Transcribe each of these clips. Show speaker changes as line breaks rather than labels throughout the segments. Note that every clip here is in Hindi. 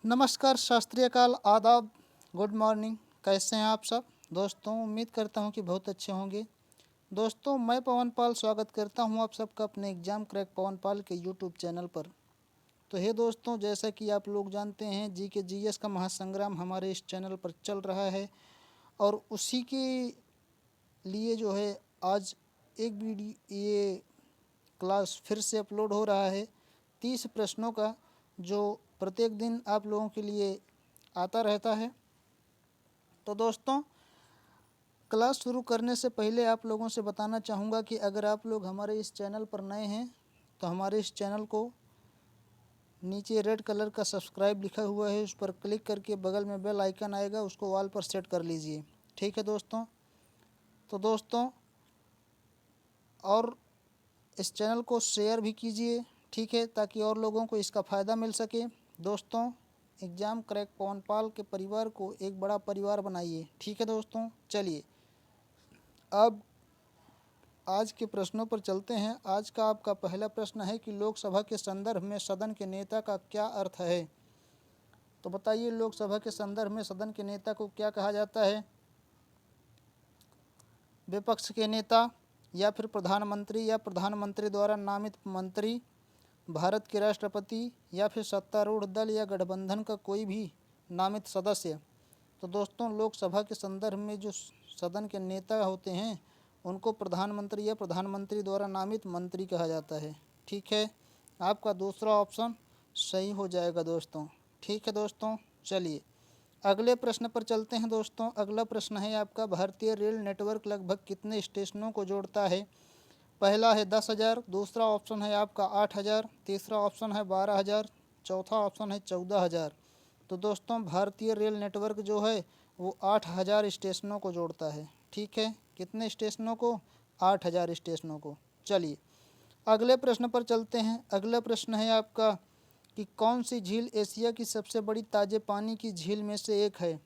नमस्कार, शास्त्रीय काल, आदाब, गुड मॉर्निंग। कैसे हैं आप सब दोस्तों? उम्मीद करता हूं कि बहुत अच्छे होंगे। दोस्तों, मैं पवन पाल स्वागत करता हूं आप सबका अपने एग्ज़ाम क्रैक पवन पाल के यूट्यूब चैनल पर। तो हे दोस्तों, जैसा कि आप लोग जानते हैं, जी के जीएस का महासंग्राम हमारे इस चैनल पर चल रहा है और उसी के लिए जो है आज एक वीडियो ये क्लास फिर से अपलोड हो रहा है 30 प्रश्नों का, जो प्रत्येक दिन आप लोगों के लिए आता रहता है। तो दोस्तों, क्लास शुरू करने से पहले आप लोगों से बताना चाहूँगा कि अगर आप लोग हमारे इस चैनल पर नए हैं तो हमारे इस चैनल को नीचे रेड कलर का सब्सक्राइब लिखा हुआ है, उस पर क्लिक करके बगल में बेल आइकन आएगा, उसको ऑल पर सेट कर लीजिए। ठीक है दोस्तों? तो दोस्तों, और इस चैनल को शेयर भी कीजिए, ठीक है, ताकि और लोगों को इसका फ़ायदा मिल सके। दोस्तों, एग्ज़ाम क्रैक पवन पाल के परिवार को एक बड़ा परिवार बनाइए। ठीक है दोस्तों? चलिए अब आज के प्रश्नों पर चलते हैं। आज का आपका पहला प्रश्न है कि लोकसभा के संदर्भ में सदन के नेता का क्या अर्थ है? तो बताइए, लोकसभा के संदर्भ में सदन के नेता को क्या कहा जाता है? विपक्ष के नेता, या फिर प्रधानमंत्री या प्रधानमंत्री द्वारा नामित मंत्री, भारत के राष्ट्रपति, या फिर सत्तारूढ़ दल या गठबंधन का कोई भी नामित सदस्य। तो दोस्तों, लोकसभा के संदर्भ में जो सदन के नेता होते हैं उनको प्रधानमंत्री या प्रधानमंत्री द्वारा नामित मंत्री कहा जाता है। ठीक है, आपका दूसरा ऑप्शन सही हो जाएगा दोस्तों। ठीक है दोस्तों, चलिए अगले प्रश्न पर चलते हैं। दोस्तों, अगला प्रश्न है आपका, भारतीय रेल नेटवर्क लगभग कितने स्टेशनों को जोड़ता है? पहला है 10,000, दूसरा ऑप्शन है आपका 8,000, तीसरा ऑप्शन है 12,000, चौथा ऑप्शन है 14,000। तो दोस्तों, भारतीय रेल नेटवर्क जो है वो 8,000 स्टेशनों को जोड़ता है। ठीक है, कितने स्टेशनों को? 8,000 स्टेशनों को। चलिए अगले प्रश्न पर चलते हैं। अगला प्रश्न है आपका कि कौन सी झील एशिया की सबसे बड़ी ताजे पानी की झील में से एक है?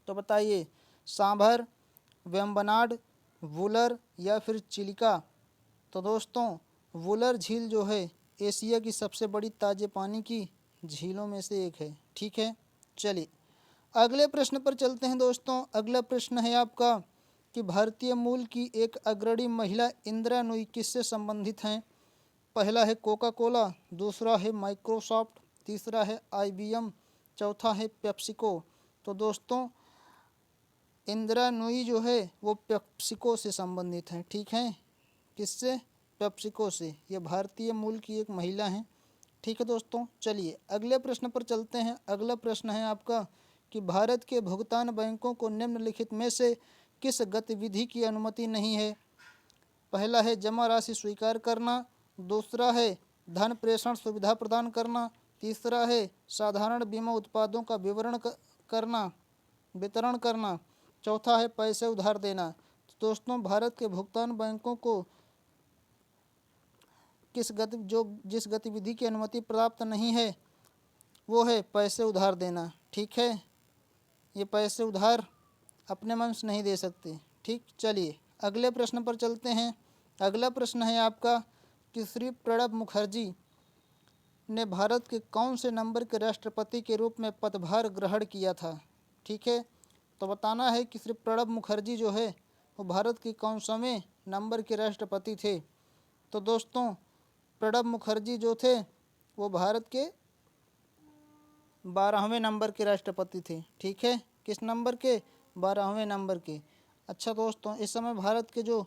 तो बताइए, सांभर, वेम्बनाड, वुलर या फिर चिलिका। तो दोस्तों, वुलर झील जो है एशिया की सबसे बड़ी ताजे पानी की झीलों में से एक है। ठीक है, चलिए अगले प्रश्न पर चलते हैं। दोस्तों, अगला प्रश्न है आपका कि भारतीय मूल की एक अग्रणी महिला इंदिरा नूई किससे संबंधित हैं? पहला है कोका कोला, दूसरा है माइक्रोसॉफ्ट, तीसरा है IBM, चौथा है पेप्सिको। तो दोस्तों, इंदिरा नूई जो है वो पेप्सिको से संबंधित हैं। ठीक है, किससे? पेप्सिको से। ये भारतीय मूल की एक महिला हैं। ठीक है दोस्तों, चलिए अगले प्रश्न पर चलते हैं। अगला प्रश्न है आपका कि भारत के भुगतान बैंकों को निम्नलिखित में से किस गतिविधि की अनुमति नहीं है? पहला है जमा राशि स्वीकार करना, दूसरा है धन प्रेषण सुविधा प्रदान करना, तीसरा है साधारण बीमा उत्पादों का वितरण करना, चौथा है पैसे उधार देना। तो दोस्तों, भारत के भुगतान बैंकों को जिस गतिविधि की अनुमति प्राप्त नहीं है वो है पैसे उधार देना। ठीक है, ये पैसे उधार अपने मन से नहीं दे सकते। ठीक, चलिए अगले प्रश्न पर चलते हैं। अगला प्रश्न है आपका कि श्री प्रणब मुखर्जी ने भारत के कौन से नंबर के राष्ट्रपति के रूप में पदभार ग्रहण किया था? ठीक है, तो बताना है कि श्री प्रणब मुखर्जी जो है वो भारत के कौनसवें नंबर के राष्ट्रपति थे? तो दोस्तों, प्रणब मुखर्जी जो थे वो भारत के 12वें नंबर के राष्ट्रपति थे। ठीक है, किस नंबर के? 12वें नंबर के। अच्छा दोस्तों, इस समय भारत के जो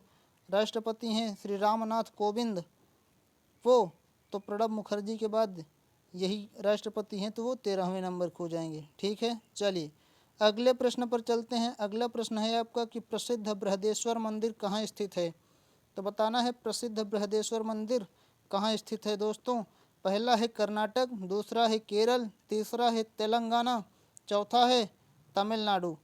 राष्ट्रपति हैं श्री रामनाथ कोविंद, वो तो प्रणब मुखर्जी के बाद यही राष्ट्रपति हैं, तो वो 13वें नंबर को जाएंगे। ठीक है, चलिए अगले प्रश्न पर चलते हैं। अगला प्रश्न है आपका कि प्रसिद्ध बृहदेश्वर मंदिर कहाँ स्थित है? तो बताना है प्रसिद्ध बृहदेश्वर मंदिर कहाँ स्थित है दोस्तों। पहला है कर्नाटक, दूसरा है केरल, तीसरा है तेलंगाना, चौथा है तमिलनाडु।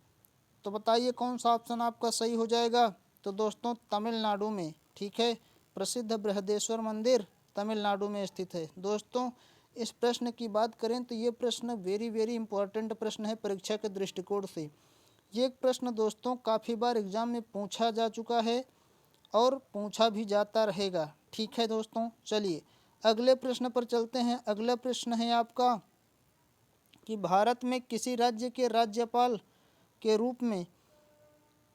तो बताइए कौन सा ऑप्शन आपका सही हो जाएगा? तो दोस्तों, तमिलनाडु में। ठीक है, प्रसिद्ध बृहदेश्वर मंदिर तमिलनाडु में स्थित है। दोस्तों, इस प्रश्न की बात करें तो ये प्रश्न वेरी इंपॉर्टेंट प्रश्न है परीक्षा के दृष्टिकोण से। ये एक प्रश्न दोस्तों काफ़ी बार एग्जाम में पूछा जा चुका है और पूछा भी जाता रहेगा। ठीक है दोस्तों, चलिए अगले प्रश्न पर चलते हैं। अगला प्रश्न है आपका कि भारत में किसी राज्य के राज्यपाल के रूप में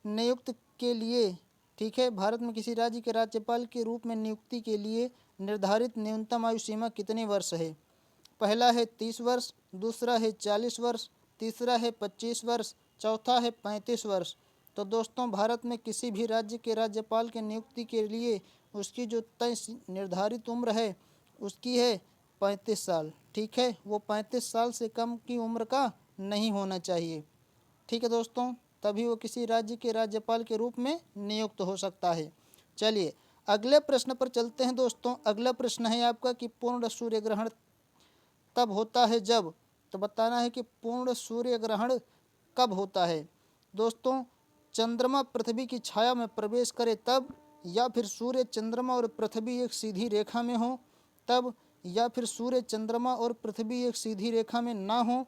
नियुक्त के लिए, ठीक है, भारत में किसी राज्य के राज्यपाल के रूप में नियुक्ति के लिए निर्धारित न्यूनतम आयु सीमा कितने वर्ष है? पहला है 30 वर्ष, दूसरा है 40 वर्ष, तीसरा है 25 वर्ष, चौथा है 35 वर्ष। तो दोस्तों भारत में किसी भी राज्य के राज्यपाल के नियुक्ति के लिए उसकी जो तय निर्धारित उम्र है उसकी है 35 साल, ठीक है। वो 35 साल से कम की उम्र का नहीं होना चाहिए, ठीक है दोस्तों, तभी वो किसी राज्य के राज्यपाल के रूप में नियुक्त हो सकता है। चलिए अगले प्रश्न पर चलते हैं दोस्तों। अगला प्रश्न है आपका कि पूर्ण सूर्य ग्रहण तब होता है जब, तो बताना है कि पूर्ण सूर्य ग्रहण कब होता है। दोस्तों चंद्रमा पृथ्वी की छाया में प्रवेश करे तब, या फिर सूर्य चंद्रमा और पृथ्वी एक सीधी रेखा में हो तब, या फिर सूर्य चंद्रमा और पृथ्वी एक सीधी रेखा में ना हो।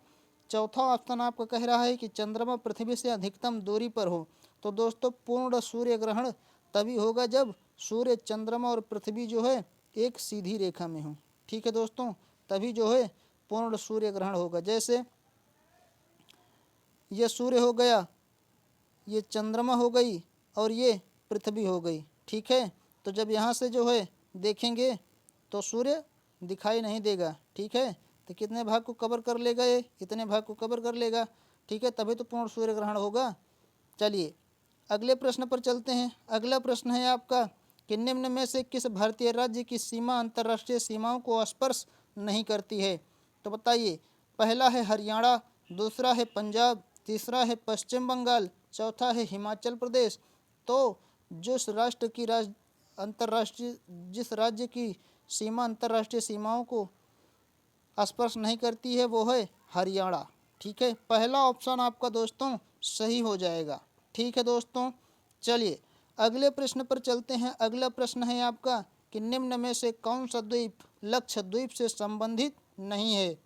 चौथा ऑप्शन आपका कह रहा है कि चंद्रमा पृथ्वी से अधिकतम दूरी पर हो। तो दोस्तों पूर्ण सूर्य ग्रहण तभी होगा जब सूर्य चंद्रमा और पृथ्वी जो है एक सीधी रेखा में हो, ठीक है दोस्तों, तभी जो है पूर्ण सूर्य ग्रहण होगा। जैसे ये सूर्य हो गया, ये चंद्रमा हो गई और ये पृथ्वी हो गई, ठीक है। तो जब यहाँ से जो है देखेंगे तो सूर्य दिखाई नहीं देगा, ठीक है। तो कितने भाग को कवर कर लेगा? ये इतने भाग को कवर कर लेगा, ठीक है, तभी तो पूर्ण सूर्य ग्रहण होगा। चलिए अगले प्रश्न पर चलते हैं। अगला प्रश्न है आपका कि निम्न में से किस भारतीय राज्य की सीमा अंतर्राष्ट्रीय सीमाओं को स्पर्श नहीं करती है? तो बताइए, पहला है हरियाणा, दूसरा है पंजाब, तीसरा है पश्चिम बंगाल, चौथा है हिमाचल प्रदेश। तो जिस राष्ट्र की जिस राज्य की सीमा अंतर्राष्ट्रीय सीमाओं को स्पर्श नहीं करती है वो है हरियाणा, ठीक है। पहला ऑप्शन आपका दोस्तों सही हो जाएगा, ठीक है दोस्तों। चलिए अगले प्रश्न पर चलते हैं। अगला प्रश्न है आपका कि निम्न में से कौन सा द्वीप लक्षद्वीप से संबंधित नहीं है?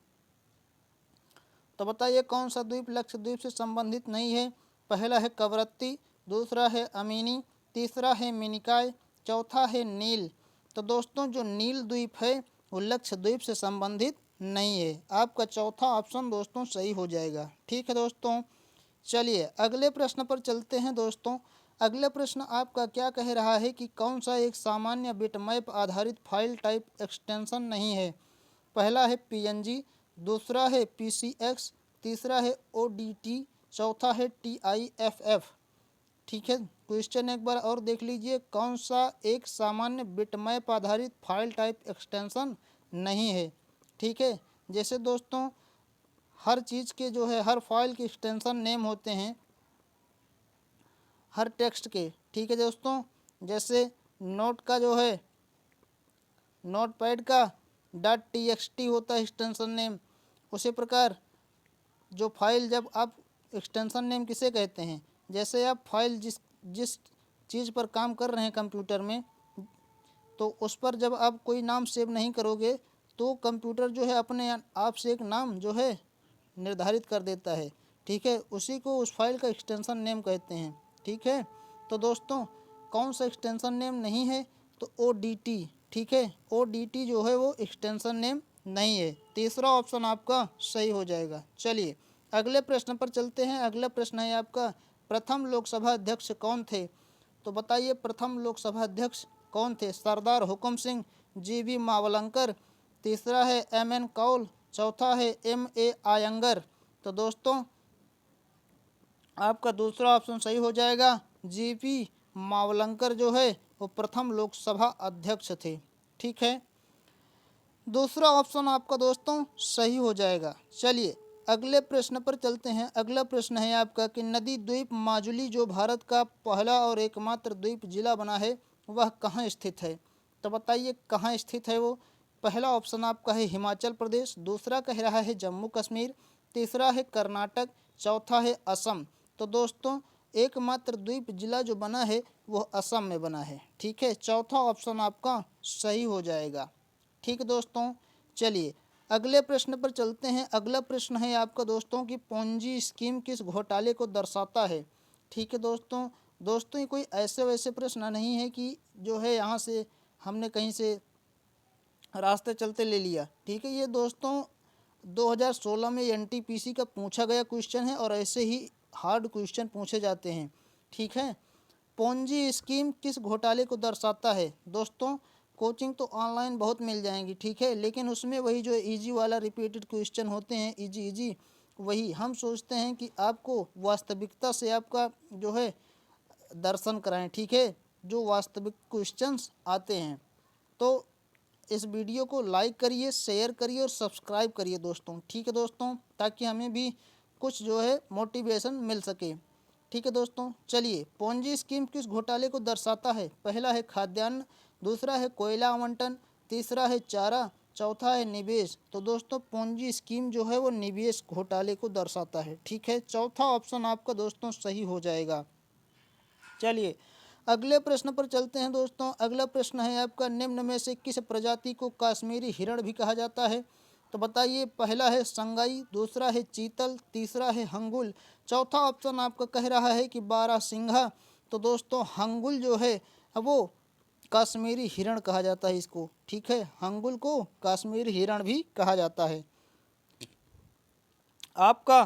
तो बताइए कौन सा द्वीप लक्षद्वीप से संबंधित नहीं है? पहला है कवरत्ती, दूसरा है अमीनी, तीसरा है मिनिकॉय, चौथा है नील। तो दोस्तों जो नील द्वीप है वो लक्षद्वीप से संबंधित नहीं है। आपका चौथा ऑप्शन दोस्तों सही हो जाएगा, ठीक है दोस्तों। चलिए अगले प्रश्न पर चलते हैं दोस्तों। अगला प्रश्न आपका क्या कह रहा है कि कौन सा एक सामान्य बिटमैप आधारित फाइल टाइप एक्सटेंशन नहीं है? पहला है पीएनजी, दूसरा है पीसीएक्स, तीसरा है ओडीटी, चौथा है टीआईएफएफ, ठीक है। क्वेश्चन एक बार और देख लीजिए, कौन सा एक सामान्य बिटमैप आधारित फाइल टाइप एक्सटेंशन नहीं है, ठीक है। जैसे दोस्तों हर चीज़ के जो है हर फाइल के एक्सटेंशन नेम होते हैं हर टेक्स्ट के, ठीक है दोस्तों। जैसे नोट का जो है नोटपैड का .txt होता है एक्सटेंशन नेम, उसी प्रकार जो फाइल जब आप एक्सटेंशन नेम किसे कहते हैं, जैसे आप फाइल जिस जिस चीज़ पर काम कर रहे हैं कंप्यूटर में, तो उस पर जब आप कोई नाम सेव नहीं करोगे तो कंप्यूटर जो है अपने आप से एक नाम जो है निर्धारित कर देता है, ठीक है। उसी को उस फाइल का एक्सटेंशन नेम कहते हैं, ठीक है। तो दोस्तों कौन सा एक्सटेंशन नेम नहीं है? तो ODT, ठीक है, ODT जो है वो एक्सटेंशन नेम नहीं है। तीसरा ऑप्शन आपका सही हो जाएगा। चलिए अगले प्रश्न पर चलते हैं। अगला प्रश्न है आपका प्रथम लोकसभा अध्यक्ष कौन थे? तो बताइए प्रथम लोकसभा अध्यक्ष कौन थे? सरदार हुकुम सिंह, GV मावलंकर, तीसरा है MN कौल, चौथा है MA आयंगर। तो दोस्तों आपका दूसरा ऑप्शन सही हो जाएगा, GV मावलंकर जो है वो प्रथम लोकसभा अध्यक्ष थे, ठीक है। दूसरा ऑप्शन आपका दोस्तों सही हो जाएगा। चलिए अगले प्रश्न पर चलते हैं। अगला प्रश्न है आपका कि नदी द्वीप माजुली जो भारत का पहला और एकमात्र द्वीप जिला बना है वह कहाँ स्थित है? तो बताइए कहाँ स्थित है वो? पहला ऑप्शन आपका है हिमाचल प्रदेश, दूसरा कह रहा है जम्मू कश्मीर, तीसरा है कर्नाटक, चौथा है असम। तो दोस्तों एकमात्र द्वीप जिला जो बना है वह असम में बना है, ठीक है। चौथा ऑप्शन आपका सही हो जाएगा, ठीक है दोस्तों। चलिए अगले प्रश्न पर चलते हैं। अगला प्रश्न है आपका दोस्तों कि पोंजी स्कीम किस घोटाले को दर्शाता है? ठीक है दोस्तों ये कोई ऐसे वैसे प्रश्न नहीं है कि जो है यहाँ से हमने कहीं से रास्ते चलते ले लिया, ठीक है। ये दोस्तों 2016 में एनटीपीसी का पूछा गया क्वेश्चन है और ऐसे ही हार्ड क्वेश्चन पूछे जाते हैं। ठीक है। पोंजी स्कीम किस घोटाले को दर्शाता है? दोस्तों कोचिंग तो ऑनलाइन बहुत मिल जाएंगी, ठीक है, लेकिन उसमें वही जो इजी वाला रिपीटेड क्वेश्चन होते हैं, इजी इजी, वही हम सोचते हैं कि आपको वास्तविकता से आपका जो है दर्शन कराएं। ठीक है, जो वास्तविक क्वेश्चंस आते हैं। तो इस वीडियो को लाइक करिए, शेयर करिए और सब्सक्राइब करिए दोस्तों। ठीक है दोस्तों, ताकि हमें भी कुछ जो है मोटिवेशन मिल सके। ठीक है दोस्तों, चलिए, पोंजी स्कीम किस घोटाले को दर्शाता है? पहला है खाद्यान्न, दूसरा है कोयला आवंटन, तीसरा है चारा, चौथा है निवेश। तो दोस्तों पोंजी स्कीम जो है वो निवेश घोटाले को दर्शाता है। ठीक है, चौथा ऑप्शन आपका दोस्तों सही हो जाएगा। चलिए अगले प्रश्न पर चलते हैं दोस्तों। अगला प्रश्न है आपका, निम्न में से किस प्रजाति को कश्मीरी हिरण भी कहा जाता है? तो बताइए, पहला है संगाई, दूसरा है चीतल, तीसरा है हंगुल, चौथा ऑप्शन आपका कह रहा है कि बारहसिंघा। तो दोस्तों हंगुल जो है वो कश्मीरी हिरण कहा जाता है इसको। ठीक है, हंगुल को कश्मीरी हिरण भी कहा जाता है। आपका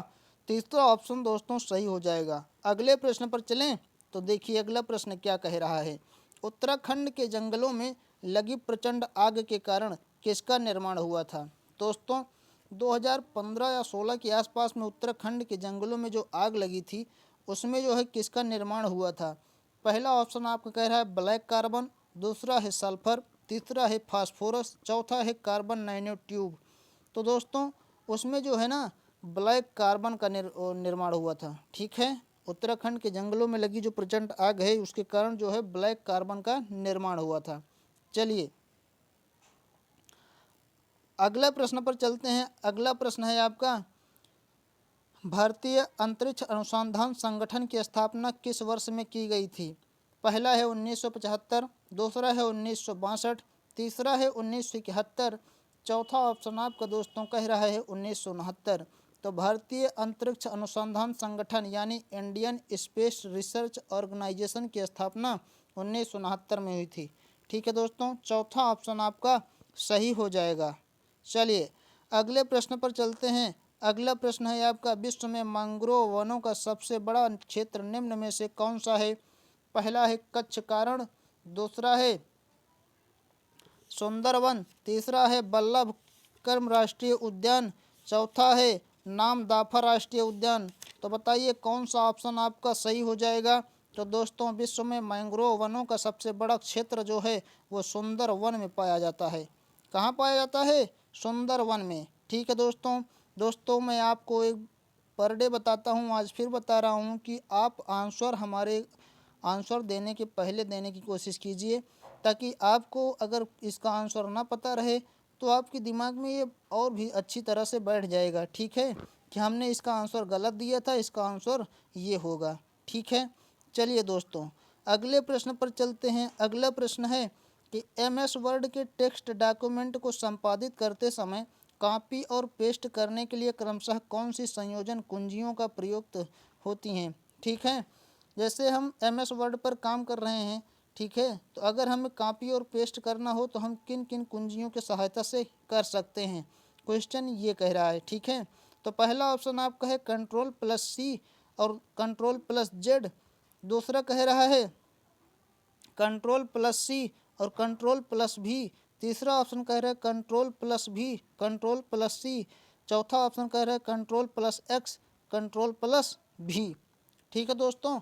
तीसरा ऑप्शन दोस्तों सही हो जाएगा। अगले प्रश्न पर चलें तो देखिए अगला प्रश्न क्या कह रहा है। उत्तराखंड के जंगलों में लगी प्रचंड आग के कारण किसका निर्माण हुआ था? दोस्तों 2015 या 16 के आसपास में उत्तराखंड के जंगलों में जो आग लगी थी उसमें जो है किसका निर्माण हुआ था? पहला ऑप्शन आपका कह रहा है ब्लैक कार्बन, दूसरा है सल्फर, तीसरा है फास्फोरस, चौथा है कार्बन नैनो ट्यूब। तो दोस्तों उसमें जो है ना ब्लैक कार्बन का निर्माण हुआ था। ठीक है, उत्तराखंड के जंगलों में लगी जो प्रचंड आग है उसके कारण जो है ब्लैक कार्बन का निर्माण हुआ था। चलिए अगला प्रश्न पर चलते हैं। अगला प्रश्न है आपका, भारतीय अंतरिक्ष अनुसंधान संगठन की स्थापना किस वर्ष में की गई थी? पहला है 1975, दूसरा है 1962, तीसरा है 1971, चौथा ऑप्शन आपका दोस्तों कह रहा है 1969। तो भारतीय अंतरिक्ष अनुसंधान संगठन यानी इंडियन स्पेस रिसर्च ऑर्गेनाइजेशन की स्थापना 1969 में हुई थी। ठीक है दोस्तों, चौथा ऑप्शन आपका सही हो जाएगा। चलिए अगले प्रश्न पर चलते हैं। अगला प्रश्न है आपका, विश्व में मैंग्रोव वनों का सबसे बड़ा क्षेत्र निम्न में से कौन सा है? पहला है कच्छ कारण, दूसरा है सुंदरवन, तीसरा है बल्लभकर्म राष्ट्रीय उद्यान, चौथा है नामदाफा राष्ट्रीय उद्यान। तो बताइए कौन सा ऑप्शन आपका सही हो जाएगा? तो दोस्तों विश्व में मैंग्रोव वनों का सबसे बड़ा क्षेत्र जो है वो सुंदरवन में पाया जाता है। कहाँ पाया जाता है? सुंदरवन में। ठीक है दोस्तों मैं आपको एक पर डे बताता हूँ, आज फिर बता रहा हूँ कि आप हमारे आंसर देने के पहले देने की कोशिश कीजिए, ताकि आपको अगर इसका आंसर ना पता रहे तो आपके दिमाग में ये और भी अच्छी तरह से बैठ जाएगा। ठीक है, कि हमने इसका आंसर गलत दिया था, इसका आंसर ये होगा। ठीक है, चलिए दोस्तों अगले प्रश्न पर चलते हैं। अगला प्रश्न है कि MS वर्ड के टेक्स्ट डॉक्यूमेंट को संपादित करते समय कॉपी और पेस्ट करने के लिए क्रमशः कौन सी संयोजन कुंजियों का प्रयुक्त होती हैं? ठीक है, जैसे हम MS वर्ड पर काम कर रहे हैं, ठीक है, तो अगर हमें कॉपी और पेस्ट करना हो तो हम किन किन कुंजियों की सहायता से कर सकते हैं? क्वेश्चन ये कह रहा है। ठीक है, तो पहला ऑप्शन आपका है Ctrl+C और Ctrl+Z, दूसरा कह रहा है Ctrl+C और Ctrl+V, तीसरा ऑप्शन कह रहा है Ctrl+V Ctrl+C, चौथा ऑप्शन कह रहा है Ctrl+X Ctrl+V। ठीक है दोस्तों,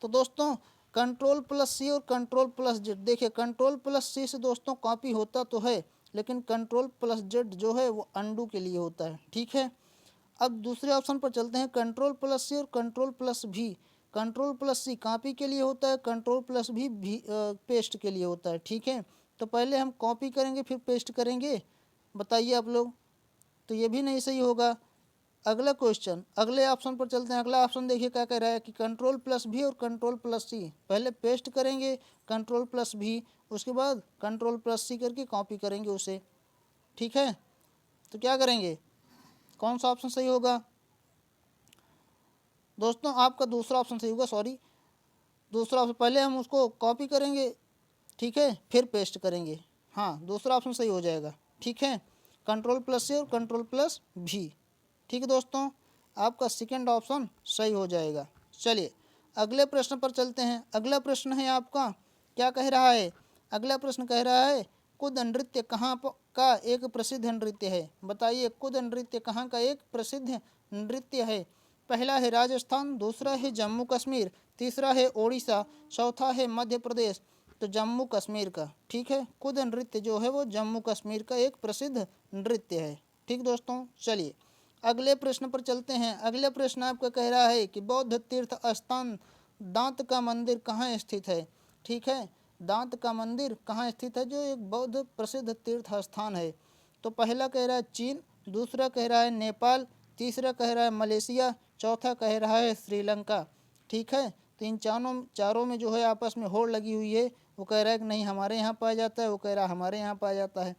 तो दोस्तों Ctrl+C और Ctrl+Z, देखिए Ctrl+C से दोस्तों कॉपी होता तो है, लेकिन Ctrl+Z जो है वो अंडू के लिए होता है। ठीक है, अब दूसरे ऑप्शन पर चलते हैं, Ctrl+C और Ctrl+V। Ctrl+C कॉपी के लिए होता है, Ctrl+V भी पेस्ट के लिए होता है। ठीक है, तो पहले हम कॉपी करेंगे फिर पेस्ट करेंगे, बताइए आप लोग, तो ये भी नहीं सही होगा। अगला क्वेश्चन, अगले ऑप्शन पर चलते हैं। अगला ऑप्शन देखिए क्या कह रहा है कि Ctrl+V और Ctrl+C, पहले पेस्ट करेंगे Ctrl+V, उसके बाद Ctrl+C करके कॉपी करेंगे उसे। ठीक है, तो क्या करेंगे, कौन सा ऑप्शन सही होगा? दोस्तों आपका दूसरा ऑप्शन सही होगा, सॉरी दूसरा ऑप्शन, पहले हम उसको कॉपी करेंगे, ठीक है, फिर पेस्ट करेंगे। हाँ, दूसरा ऑप्शन सही हो जाएगा। ठीक है, कंट्रोल प्लस सी और कंट्रोल प्लस भी। ठीक है दोस्तों, आपका सेकेंड ऑप्शन सही हो जाएगा। चलिए अगले प्रश्न पर चलते हैं। अगला प्रश्न है आपका, क्या कह रहा है? अगला प्रश्न कह रहा है कुद नृत्य का एक प्रसिद्ध नृत्य है। बताइए कुद नृत्य कहाँ का एक प्रसिद्ध नृत्य है? पहला है राजस्थान, दूसरा है जम्मू कश्मीर, तीसरा है ओडिशा, चौथा है मध्य प्रदेश। तो जम्मू कश्मीर का, ठीक है, कुद नृत्य जो है वो जम्मू कश्मीर का एक प्रसिद्ध नृत्य है। ठीक दोस्तों, चलिए अगले प्रश्न पर चलते हैं। अगला प्रश्न आपका कह रहा है कि बौद्ध तीर्थ स्थान दांत का मंदिर कहाँ स्थित है? ठीक है, दांत का मंदिर कहाँ स्थित है, जो एक बौद्ध प्रसिद्ध तीर्थ स्थान है? तो पहला कह रहा है चीन, दूसरा कह रहा है नेपाल, तीसरा कह रहा है मलेशिया, चौथा कह रहा है श्रीलंका। ठीक है, तो इन चारों में जो है आपस में होड़ लगी हुई है। वो कह रहा है कि नहीं हमारे यहाँ पाया जाता है, वो कह रहा है हमारे यहाँ पाया जाता है।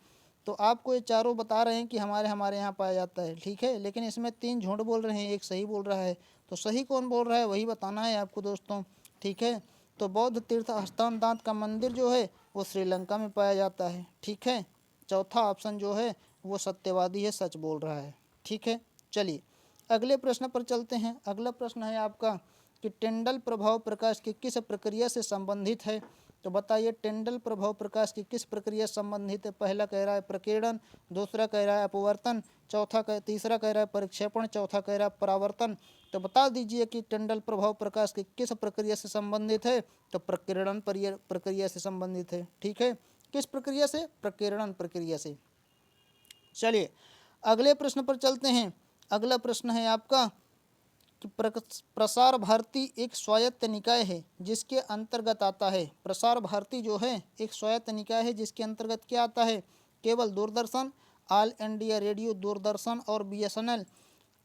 तो आपको ये चारों बता रहे हैं कि हमारे यहाँ पाया जाता है। ठीक है, लेकिन इसमें 3 झूठ बोल रहे हैं, एक सही बोल रहा है। तो सही कौन बोल रहा है वही बताना है आपको दोस्तों। ठीक है, तो बौद्ध तीर्थ स्थान दांत का मंदिर जो है वो श्रीलंका में पाया जाता है। ठीक है, चौथा ऑप्शन जो है वो सत्यवादी है, सच बोल रहा है। ठीक है, चलिए अगले प्रश्न पर चलते हैं। अगला प्रश्न है आपका कि टिंडल प्रभाव प्रकाश की किस प्रक्रिया से संबंधित है? तो बताइए टिंडल प्रभाव प्रकाश की किस प्रक्रिया से संबंधित है? पहला कह रहा है प्रकीर्णन, दूसरा कह रहा है अपवर्तन, तीसरा कह रहा है परिक्षेपण, चौथा कह रहा है परावर्तन। तो बता दीजिए कि टिंडल प्रभाव प्रकाश की किस प्रक्रिया से संबंधित है? तो प्रकीर्णन प्रक्रिया से संबंधित है। ठीक है, किस प्रक्रिया से? प्रकीर्णन प्रक्रिया से। चलिए अगले प्रश्न पर चलते हैं। अगला प्रश्न है आपका कि प्रसार भारती एक स्वायत्त निकाय है जिसके अंतर्गत आता है। प्रसार भारती जो है एक स्वायत्त निकाय है जिसके अंतर्गत क्या आता है? केवल Doordarshan, all India radio Doordarshan और बीएसएनएल,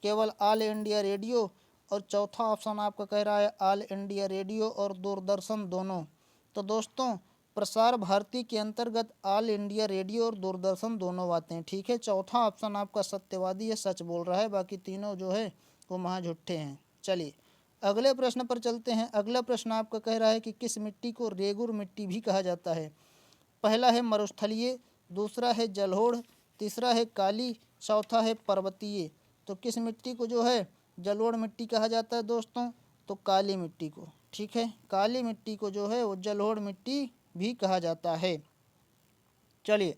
केवल ऑल इंडिया रेडियो, और चौथा ऑप्शन आपका कह रहा है ऑल इंडिया रेडियो और दूरदर्शन दोनों। तो दोस्तों प्रसार भारती के अंतर्गत ऑल इंडिया रेडियो और दूरदर्शन दोनों आते हैं। ठीक है, चौथा ऑप्शन आपका सत्यवादी है, सच बोल रहा है, बाकी तीनों जो है वो महा झूठे हैं। चलिए अगले प्रश्न पर चलते हैं। अगला प्रश्न आपका कह रहा है कि किस मिट्टी को रेगुर मिट्टी भी कहा जाता है? पहला है मरुस्थलीय, दूसरा है जलोढ़, तीसरा है काली, चौथा है पर्वतीय। तो किस मिट्टी को जो है जलोढ़ मिट्टी कहा जाता है दोस्तों? तो काली मिट्टी को। ठीक है, काली मिट्टी को जो है वो जलोढ़ मिट्टी भी कहा जाता है। चलिए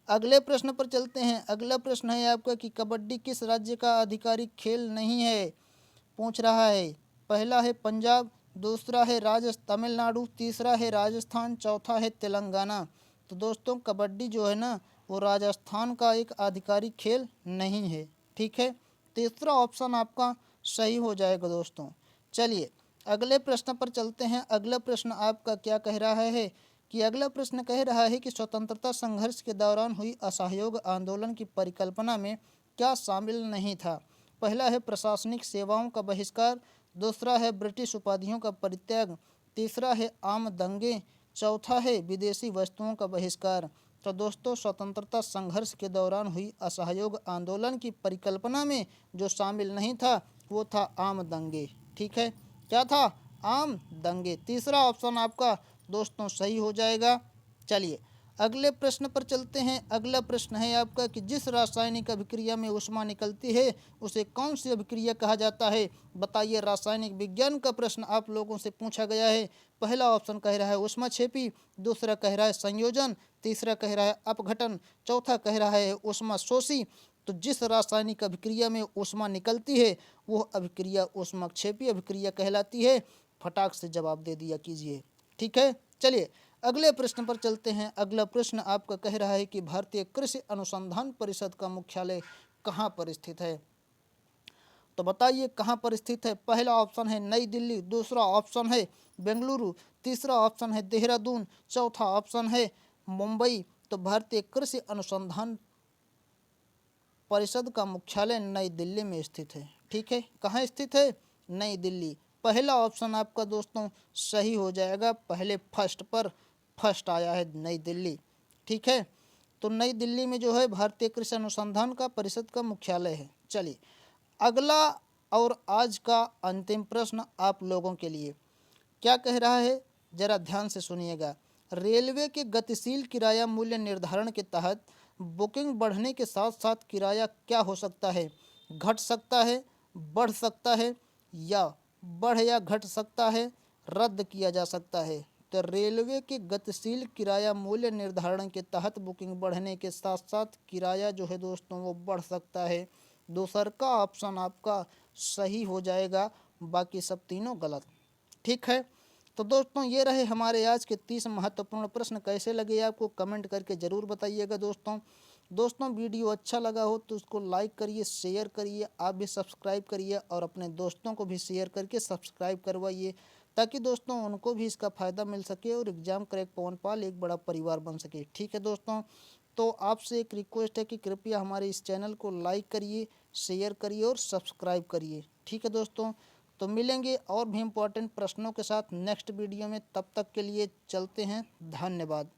अगले प्रश्न पर चलते हैं। अगला प्रश्न है आपका कि कबड्डी किस राज्य का आधिकारिक खेल नहीं है? पूछ रहा है। पहला है पंजाब, दूसरा है तमिलनाडु, तीसरा है राजस्थान, चौथा है तेलंगाना। तो दोस्तों कबड्डी जो है ना वो राजस्थान का एक आधिकारिक खेल नहीं है। ठीक है, तीसरा ऑप्शन आपका सही हो जाएगा दोस्तों। चलिए अगले प्रश्न पर चलते हैं। अगला प्रश्न आपका क्या कह रहा है कि अगला प्रश्न कह रहा है कि स्वतंत्रता संघर्ष के दौरान हुई असहयोग आंदोलन की परिकल्पना में क्या शामिल नहीं था? पहला है प्रशासनिक सेवाओं का बहिष्कार, दूसरा है ब्रिटिश उपाधियों का परित्याग, तीसरा है आम दंगे, चौथा है विदेशी वस्तुओं का बहिष्कार। तो दोस्तों स्वतंत्रता संघर्ष के दौरान हुई असहयोग आंदोलन की परिकल्पना में जो शामिल नहीं था वो था आम दंगे। ठीक है, क्या था? आम दंगे। तीसरा ऑप्शन आपका दोस्तों सही हो जाएगा। चलिए अगले प्रश्न पर चलते हैं। अगला प्रश्न है आपका कि जिस रासायनिक अभिक्रिया में ऊष्मा निकलती है उसे कौन सी अभिक्रिया कहा जाता है? बताइए, रासायनिक विज्ञान का प्रश्न आप लोगों से पूछा गया है। पहला ऑप्शन कह रहा है ऊष्माक्षेपी, दूसरा कह रहा है संयोजन, तीसरा कह रहा है अपघटन, चौथा कह रहा है ऊष्माशोषी। तो जिस रासायनिक अभिक्रिया में ऊष्मा निकलती है वह अभिक्रिया ऊष्माक्षेपी अभिक्रिया कहलाती है। फटाक से जवाब दे दिया कीजिए। ठीक है, चलिए अगले प्रश्न पर चलते हैं। अगला प्रश्न आपका कह रहा है कि भारतीय कृषि अनुसंधान परिषद का मुख्यालय कहाँ पर स्थित है? तो बताइए कहाँ पर स्थित है? पहला ऑप्शन है नई दिल्ली, दूसरा ऑप्शन है बेंगलुरु, तीसरा ऑप्शन है देहरादून, चौथा ऑप्शन है मुंबई। तो भारतीय कृषि अनुसंधान परिषद का मुख्यालय नई दिल्ली में स्थित है। ठीक है, कहाँ स्थित है? नई दिल्ली। पहला ऑप्शन आपका दोस्तों सही हो जाएगा, पहले फर्स्ट आया है नई दिल्ली। ठीक है, तो नई दिल्ली में जो है भारतीय कृषि अनुसंधान का परिषद का मुख्यालय है। चलिए अगला और आज का अंतिम प्रश्न आप लोगों के लिए क्या कह रहा है, जरा ध्यान से सुनिएगा। रेलवे के गतिशील किराया मूल्य निर्धारण के तहत बुकिंग बढ़ने के साथ साथ किराया क्या हो सकता है? घट सकता है, बढ़ सकता है या बढ़ या घट सकता है, रद्द किया जा सकता है। तो रेलवे के गतिशील किराया मूल्य निर्धारण के तहत बुकिंग बढ़ने के साथ साथ किराया जो है दोस्तों वो बढ़ सकता है। दूसर का ऑप्शन आपका सही हो जाएगा, बाकी सब तीनों गलत। ठीक है, तो दोस्तों ये रहे हमारे आज के 30 महत्वपूर्ण प्रश्न। कैसे लगे आपको कमेंट करके ज़रूर बताइएगा दोस्तों वीडियो अच्छा लगा हो तो उसको लाइक करिए, शेयर करिए, आप भी सब्सक्राइब करिए और अपने दोस्तों को भी शेयर करके सब्सक्राइब करवाइए, ताकि दोस्तों उनको भी इसका फ़ायदा मिल सके और एग्ज़ाम क्रैक पवन पाल एक बड़ा परिवार बन सके। ठीक है दोस्तों, तो आपसे एक रिक्वेस्ट है कि कृपया हमारे इस चैनल को लाइक करिए, शेयर करिए और सब्सक्राइब करिए। ठीक है दोस्तों, तो मिलेंगे और भी इम्पोर्टेंट प्रश्नों के साथ नेक्स्ट वीडियो में। तब तक के लिए चलते हैं, धन्यवाद।